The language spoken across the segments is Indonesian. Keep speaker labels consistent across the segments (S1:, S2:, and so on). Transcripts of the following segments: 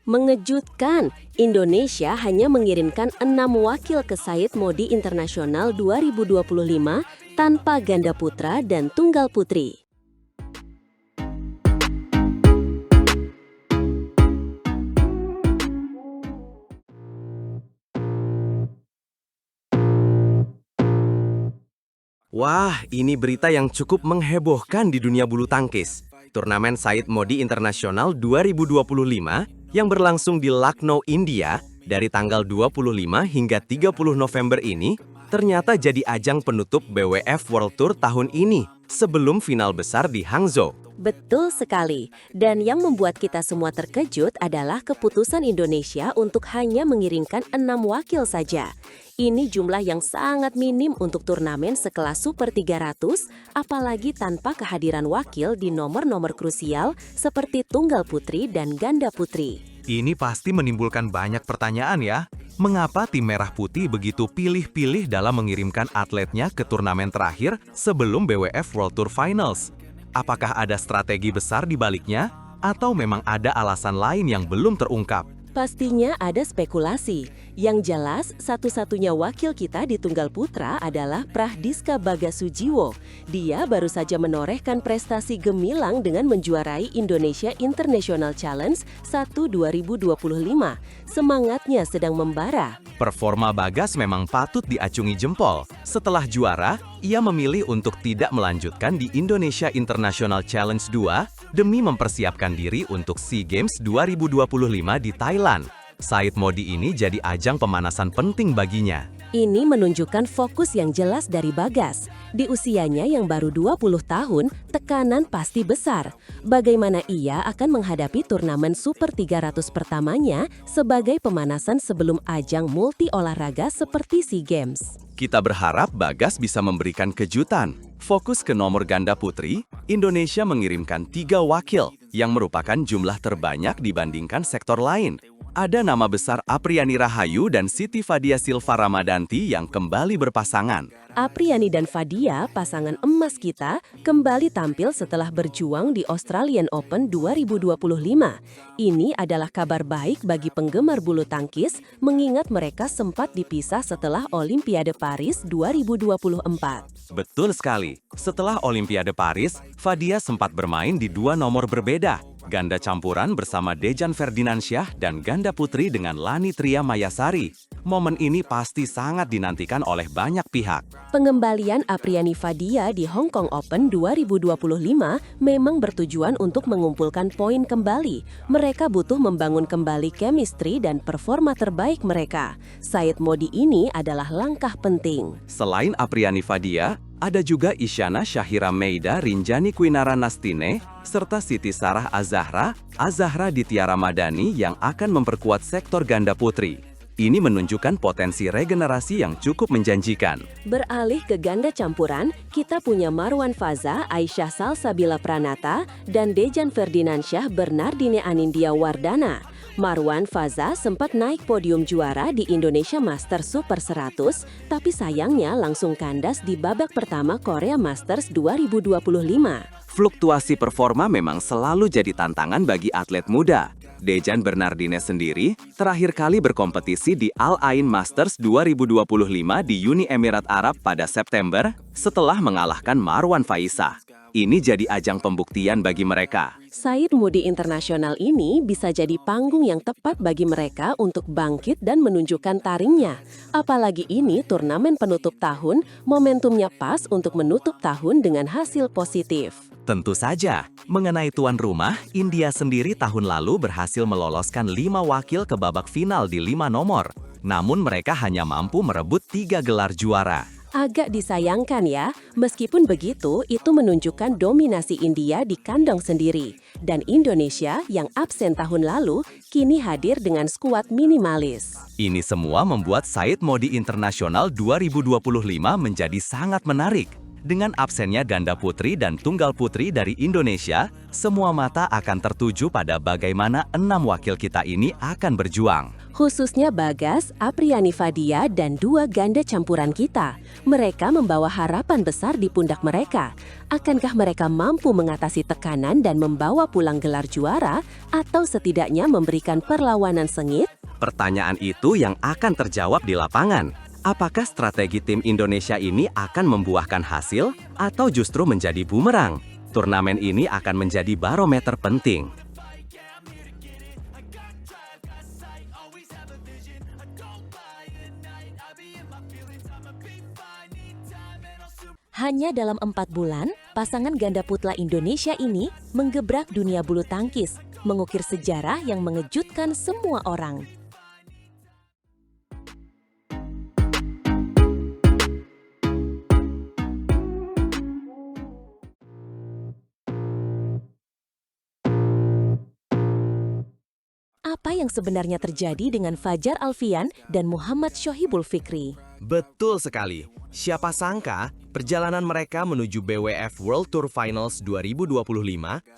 S1: Mengejutkan, Indonesia hanya mengirimkan 6 wakil ke Said Modi Internasional 2025 tanpa ganda putra dan tunggal putri.
S2: Wah, ini berita yang cukup menghebohkan di dunia bulu tangkis. Turnamen Said Modi Internasional 2025 yang berlangsung di Lucknow, India dari tanggal 25 hingga 30 November ini ternyata jadi ajang penutup BWF World Tour tahun ini sebelum final besar di Hangzhou.
S1: Betul sekali, dan yang membuat kita semua terkejut adalah keputusan Indonesia untuk hanya mengirimkan 6 wakil saja. Ini jumlah yang sangat minim untuk turnamen sekelas Super 300, apalagi tanpa kehadiran wakil di nomor-nomor krusial seperti tunggal putri dan ganda putri.
S3: Ini pasti menimbulkan banyak pertanyaan ya. Mengapa tim Merah Putih begitu pilih-pilih dalam mengirimkan atletnya ke turnamen terakhir sebelum BWF World Tour Finals? Apakah ada strategi besar di baliknya, atau memang ada alasan lain yang belum terungkap?
S1: Pastinya ada spekulasi. Yang jelas, satu-satunya wakil kita di tunggal putra adalah Prahdiska Bagasujiwo. Dia baru saja menorehkan prestasi gemilang dengan menjuarai Indonesia International Challenge 1 2025. Semangatnya sedang membara.
S3: Performa Bagas memang patut diacungi jempol. Setelah juara, ia memilih untuk tidak melanjutkan di Indonesia International Challenge 2 demi mempersiapkan diri untuk SEA Games 2025 di Thailand. Said Modi ini jadi ajang pemanasan penting baginya.
S1: Ini menunjukkan fokus yang jelas dari Bagas. Di usianya yang baru 20 tahun, tekanan pasti besar. Bagaimana ia akan menghadapi turnamen Super 300 pertamanya sebagai pemanasan sebelum ajang multi olahraga seperti SEA Games?
S2: Kita berharap Bagas bisa memberikan kejutan. Fokus ke nomor ganda putri, Indonesia mengirimkan 3 wakil yang merupakan jumlah terbanyak dibandingkan sektor lain. Ada nama besar Apriani Rahayu dan Siti Fadia Silva Ramadanti yang kembali berpasangan.
S1: Apriani dan Fadia, pasangan emas kita, kembali tampil setelah berjuang di Australian Open 2025. Ini adalah kabar baik bagi penggemar bulu tangkis, mengingat mereka sempat dipisah setelah Olimpiade Paris 2024.
S2: Betul sekali. Setelah Olimpiade Paris, Fadia sempat bermain di 2 nomor berbeda. Ganda campuran bersama Dejan Ferdinansyah dan ganda putri dengan Lani Tria Mayasari. Momen ini pasti sangat dinantikan oleh banyak pihak.
S1: Pengembalian Apriani Fadia di Hong Kong Open 2025 memang bertujuan untuk mengumpulkan poin kembali. Mereka butuh membangun kembali chemistry dan performa terbaik mereka. Said Modi ini adalah langkah penting.
S2: Selain Apriani Fadia, ada juga Isyana Syahira Meida Rinjani Kwinara Nastine, serta Siti Sarah Azahra Ditya Ramadhani yang akan memperkuat sektor ganda putri. Ini menunjukkan potensi regenerasi yang cukup menjanjikan.
S1: Beralih ke ganda campuran, kita punya Marwan Faza, Aisyah Salsabila Pranata, dan Dejan Ferdinansyah Bernardine Anindya Wardana. Marwan Faza sempat naik podium juara di Indonesia Masters Super 100, tapi sayangnya langsung kandas di babak pertama Korea Masters 2025.
S2: Fluktuasi performa memang selalu jadi tantangan bagi atlet muda. Dejan Bernardine sendiri terakhir kali berkompetisi di Al Ain Masters 2025 di Uni Emirat Arab pada September setelah mengalahkan Marwan Faisa. Ini jadi ajang pembuktian bagi mereka.
S1: Said Modi Internasional ini bisa jadi panggung yang tepat bagi mereka untuk bangkit dan menunjukkan taringnya. Apalagi ini turnamen penutup tahun, momentumnya pas untuk menutup tahun dengan hasil positif.
S3: Tentu saja, mengenai tuan rumah, India sendiri tahun lalu berhasil meloloskan 5 wakil ke babak final di 5 nomor. Namun mereka hanya mampu merebut 3 gelar juara.
S1: Agak disayangkan ya, meskipun begitu itu menunjukkan dominasi India di kandang sendiri. Dan Indonesia yang absen tahun lalu kini hadir dengan skuad minimalis.
S3: Ini semua membuat Said Modi Internasional 2025 menjadi sangat menarik. Dengan absennya ganda putri dan tunggal putri dari Indonesia, semua mata akan tertuju pada bagaimana 6 wakil kita ini akan berjuang.
S1: Khususnya Bagas, Apriani Fadia, dan dua ganda campuran kita. Mereka membawa harapan besar di pundak mereka. Akankah mereka mampu mengatasi tekanan dan membawa pulang gelar juara, atau setidaknya memberikan perlawanan sengit?
S2: Pertanyaan itu yang akan terjawab di lapangan. Apakah strategi tim Indonesia ini akan membuahkan hasil atau justru menjadi bumerang? Turnamen ini akan menjadi barometer penting.
S1: Hanya dalam 4 bulan, pasangan ganda putra Indonesia ini menggebrak dunia bulu tangkis, mengukir sejarah yang mengejutkan semua orang. Apa yang sebenarnya terjadi dengan Fajar Alfian dan Muhammad Shohibul Fikri?
S2: Betul sekali. Siapa sangka perjalanan mereka menuju BWF World Tour Finals 2025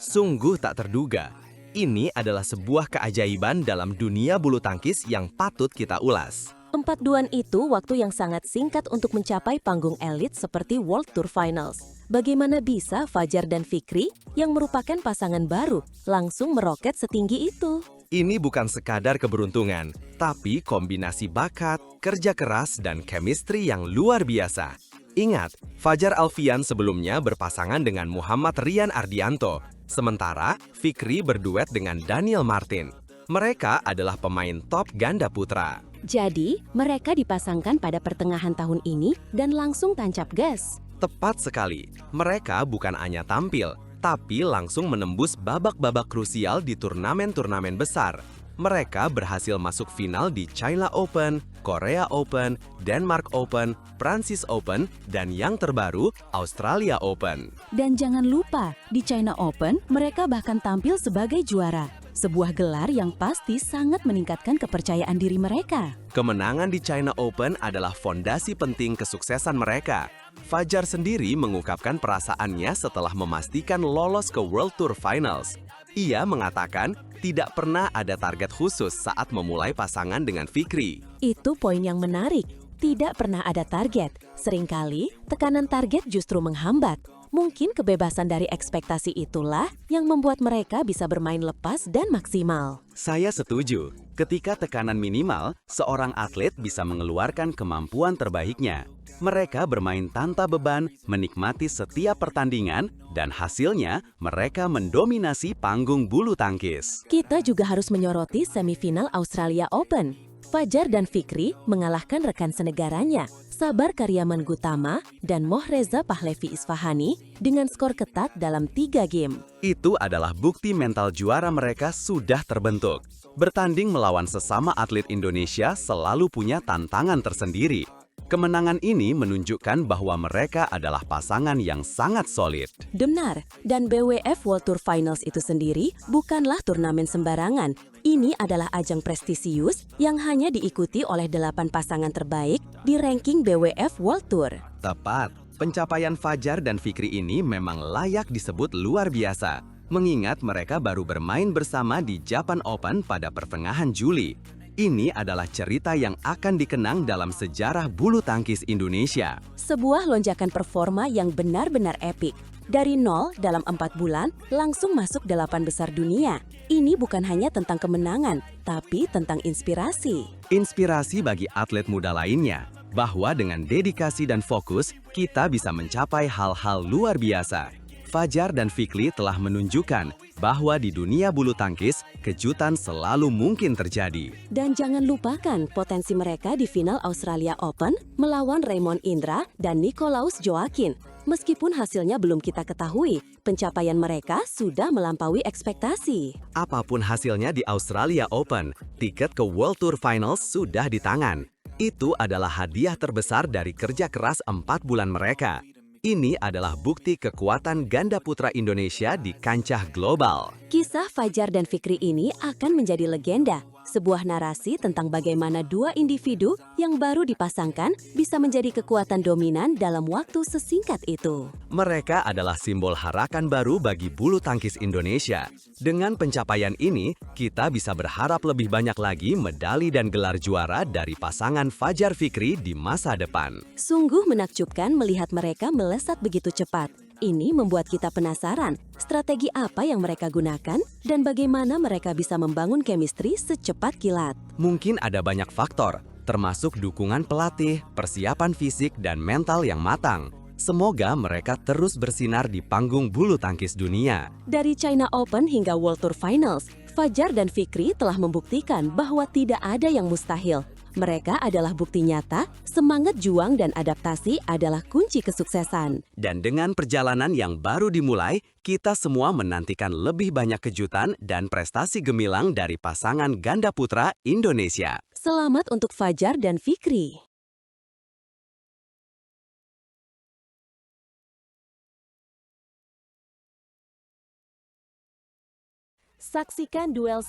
S2: sungguh tak terduga. Ini adalah sebuah keajaiban dalam dunia bulu tangkis yang patut kita ulas.
S1: 4-2 itu waktu yang sangat singkat untuk mencapai panggung elit seperti World Tour Finals. Bagaimana bisa Fajar dan Fikri, yang merupakan pasangan baru, langsung meroket setinggi itu?
S2: Ini bukan sekadar keberuntungan, tapi kombinasi bakat, kerja keras, dan chemistry yang luar biasa. Ingat, Fajar Alfian sebelumnya berpasangan dengan Muhammad Rian Ardianto, sementara Fikri berduet dengan Daniel Martin. Mereka adalah pemain top ganda putra.
S1: Jadi, mereka dipasangkan pada pertengahan tahun ini dan langsung tancap gas.
S2: Tepat sekali, mereka bukan hanya tampil, tapi langsung menembus babak-babak krusial di turnamen-turnamen besar. Mereka berhasil masuk final di China Open, Korea Open, Denmark Open, Prancis Open, dan yang terbaru, Australia Open.
S1: Dan jangan lupa, di China Open, mereka bahkan tampil sebagai juara. Sebuah gelar yang pasti sangat meningkatkan kepercayaan diri mereka.
S2: Kemenangan di China Open adalah fondasi penting kesuksesan mereka. Fajar sendiri mengungkapkan perasaannya setelah memastikan lolos ke World Tour Finals. Ia mengatakan tidak pernah ada target khusus saat memulai pasangan dengan Fikri.
S1: Itu poin yang menarik. Tidak pernah ada target. Seringkali, tekanan target justru menghambat. Mungkin kebebasan dari ekspektasi itulah yang membuat mereka bisa bermain lepas dan maksimal.
S3: Saya setuju. Ketika tekanan minimal, seorang atlet bisa mengeluarkan kemampuan terbaiknya. Mereka bermain tanpa beban, menikmati setiap pertandingan, dan hasilnya mereka mendominasi panggung bulu tangkis.
S1: Kita juga harus menyoroti semifinal Australia Open. Fajar dan Fikri mengalahkan rekan senegaranya, Sabar Karyaman Gutama dan Mohreza Pahlevi Isfahani dengan skor ketat dalam 3 game.
S3: Itu adalah bukti mental juara mereka sudah terbentuk. Bertanding melawan sesama atlet Indonesia selalu punya tantangan tersendiri. Kemenangan ini menunjukkan bahwa mereka adalah pasangan yang sangat solid.
S1: Benar, dan BWF World Tour Finals itu sendiri bukanlah turnamen sembarangan. Ini adalah ajang prestisius yang hanya diikuti oleh 8 pasangan terbaik di ranking BWF World Tour.
S2: Tepat, pencapaian Fajar dan Fikri ini memang layak disebut luar biasa, mengingat mereka baru bermain bersama di Japan Open pada pertengahan Juli. Ini adalah cerita yang akan dikenang dalam sejarah bulu tangkis Indonesia.
S1: Sebuah lonjakan performa yang benar-benar epik. Dari nol dalam 4 bulan, langsung masuk 8 besar dunia. Ini bukan hanya tentang kemenangan, tapi tentang inspirasi.
S2: Inspirasi bagi atlet muda lainnya, bahwa dengan dedikasi dan fokus, kita bisa mencapai hal-hal luar biasa. Fajar dan Fikri telah menunjukkan bahwa di dunia bulu tangkis, kejutan selalu mungkin terjadi.
S1: Dan jangan lupakan potensi mereka di final Australia Open melawan Raymond Indra dan Nicolaus Joaquin. Meskipun hasilnya belum kita ketahui, pencapaian mereka sudah melampaui ekspektasi.
S2: Apapun hasilnya di Australia Open, tiket ke World Tour Finals sudah di tangan. Itu adalah hadiah terbesar dari kerja keras 4 bulan mereka. Ini adalah bukti kekuatan ganda putra Indonesia di kancah global.
S1: Kisah Fajar dan Fikri ini akan menjadi legenda. sebuah narasi tentang bagaimana dua individu yang baru dipasangkan bisa menjadi kekuatan dominan dalam waktu sesingkat itu.
S3: Mereka adalah simbol harapan baru bagi bulu tangkis Indonesia. Dengan pencapaian ini, kita bisa berharap lebih banyak lagi medali dan gelar juara dari pasangan Fajar Fikri di masa depan.
S1: Sungguh menakjubkan melihat mereka melesat begitu cepat. Ini membuat kita penasaran, strategi apa yang mereka gunakan dan bagaimana mereka bisa membangun chemistry secepat kilat.
S3: Mungkin ada banyak faktor, termasuk dukungan pelatih, persiapan fisik, dan mental yang matang. Semoga mereka terus bersinar di panggung bulu tangkis dunia.
S1: Dari China Open hingga World Tour Finals, Fajar dan Fikri telah membuktikan bahwa tidak ada yang mustahil. Mereka adalah bukti nyata, semangat juang dan adaptasi adalah kunci kesuksesan.
S3: Dan dengan perjalanan yang baru dimulai, kita semua menantikan lebih banyak kejutan dan prestasi gemilang dari pasangan ganda putra Indonesia.
S1: Selamat untuk Fajar dan Fikri. Saksikan duel